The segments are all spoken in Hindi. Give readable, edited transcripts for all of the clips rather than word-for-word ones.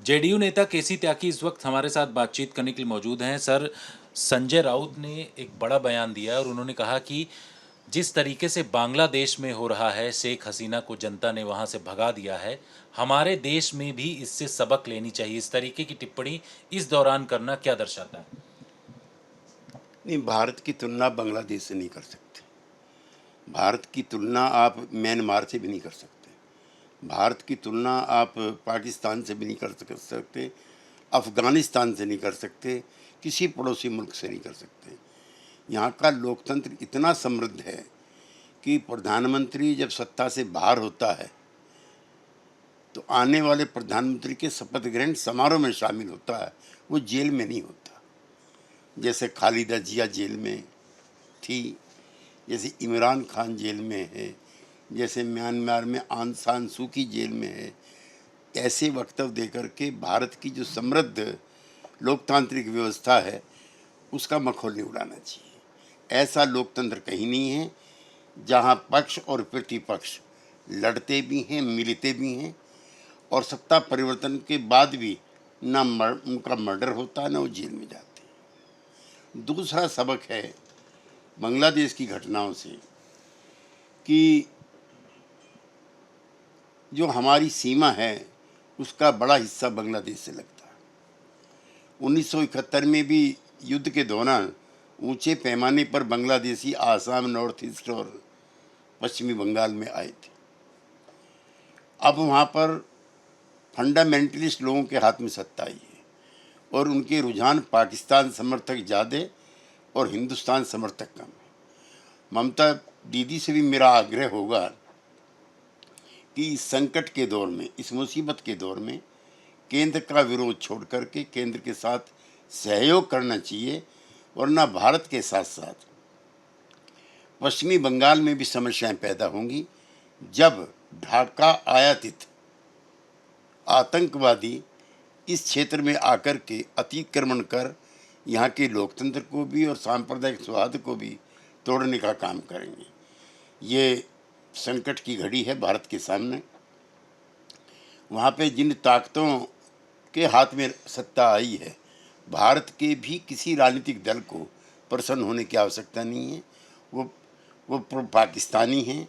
जेडीयू नेता केसी त्यागी इस वक्त हमारे साथ बातचीत करने के लिए मौजूद हैं। सर, संजय राउत ने एक बड़ा बयान दिया और उन्होंने कहा कि जिस तरीके से बांग्लादेश में हो रहा है, शेख हसीना को जनता ने वहां से भगा दिया है, हमारे देश में भी इससे सबक लेनी चाहिए। इस तरीके की टिप्पणी इस दौरान करना क्या दर्शाता है? नहीं, भारत की तुलना बांग्लादेश से नहीं कर सकते। भारत की तुलना आप म्यांमार से भी नहीं कर सकते। भारत की तुलना आप पाकिस्तान से भी नहीं कर सकते, अफ़गानिस्तान से नहीं कर सकते, किसी पड़ोसी मुल्क से नहीं कर सकते। यहाँ का लोकतंत्र इतना समृद्ध है कि प्रधानमंत्री जब सत्ता से बाहर होता है तो आने वाले प्रधानमंत्री के शपथ ग्रहण समारोह में शामिल होता है, वो जेल में नहीं होता। जैसे खालिदा जिया जेल में थी, जैसे इमरान खान जेल में है, जैसे म्यांमार में आंग सान सू की जेल में है, ऐसे वक्तव्य देकर के भारत की जो समृद्ध लोकतांत्रिक व्यवस्था है उसका मखौल नहीं उड़ाना चाहिए। ऐसा लोकतंत्र कहीं नहीं है जहां पक्ष और प्रतिपक्ष लड़ते भी हैं, मिलते भी हैं और सत्ता परिवर्तन के बाद भी ना उनका मर्डर होता है ना वो जेल में जाते हैं। दूसरा सबक है बांग्लादेश की घटनाओं से कि जो हमारी सीमा है उसका बड़ा हिस्सा बांग्लादेश से लगता है। 1971 में भी युद्ध के दौरान ऊंचे पैमाने पर बांग्लादेशी आसाम, नॉर्थ ईस्ट और पश्चिमी बंगाल में आए थे। अब वहाँ पर फंडामेंटलिस्ट लोगों के हाथ में सत्ता आई है और उनके रुझान पाकिस्तान समर्थक ज़्यादा और हिंदुस्तान समर्थक कम है। ममता दीदी से भी मेरा आग्रह होगा कि इस संकट के दौर में, इस मुसीबत के दौर में केंद्र का विरोध छोड़ करके केंद्र के साथ सहयोग करना चाहिए, वरना भारत के साथ साथ पश्चिमी बंगाल में भी समस्याएं पैदा होंगी जब ढाका आयातित आतंकवादी इस क्षेत्र में आकर के अतिक्रमण कर यहाँ के लोकतंत्र को भी और सांप्रदायिक सौहार्द को भी तोड़ने का काम करेंगे। ये संकट की घड़ी है भारत के सामने। वहाँ पे जिन ताकतों के हाथ में सत्ता आई है, भारत के भी किसी राजनीतिक दल को प्रसन्न होने की आवश्यकता नहीं है। वो पाकिस्तानी हैं,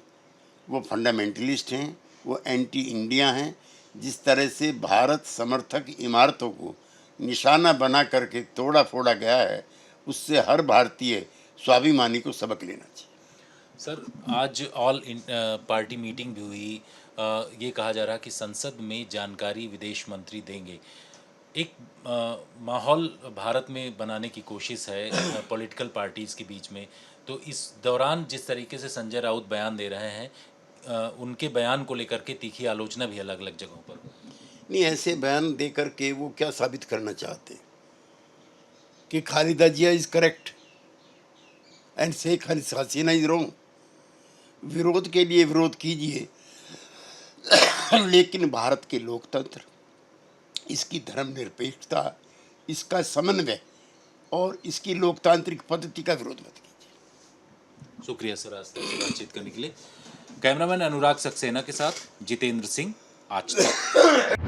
वो फंडामेंटलिस्ट हैं, वो एंटी इंडिया हैं। जिस तरह से भारत समर्थक इमारतों को निशाना बना करके तोड़ा फोड़ा गया है, उससे हर भारतीय स्वाभिमानी को सबक लेना चाहिए। सर, आज पार्टी मीटिंग भी हुई। ये कहा जा रहा कि संसद में जानकारी विदेश मंत्री देंगे। एक माहौल भारत में बनाने की कोशिश है पॉलिटिकल पार्टीज़ के बीच में। तो इस दौरान जिस तरीके से संजय राउत बयान दे रहे हैं, उनके बयान को लेकर के तीखी आलोचना भी अलग अलग जगहों पर। नहीं, ऐसे बयान दे करके वो क्या साबित करना चाहते हैं कि Khaleda Zia is correct and Sheikh Hasina is wrong. विरोध के लिए विरोध कीजिए, लेकिन भारत के लोकतंत्र, इसकी धर्मनिरपेक्षता, इसका समन्वय और इसकी लोकतांत्रिक पद्धति का विरोध मत कीजिए। शुक्रिया सर, आज तक से बातचीत करने के लिए। कैमरामैन अनुराग सक्सेना के साथ जितेंद्र सिंह, आज तक।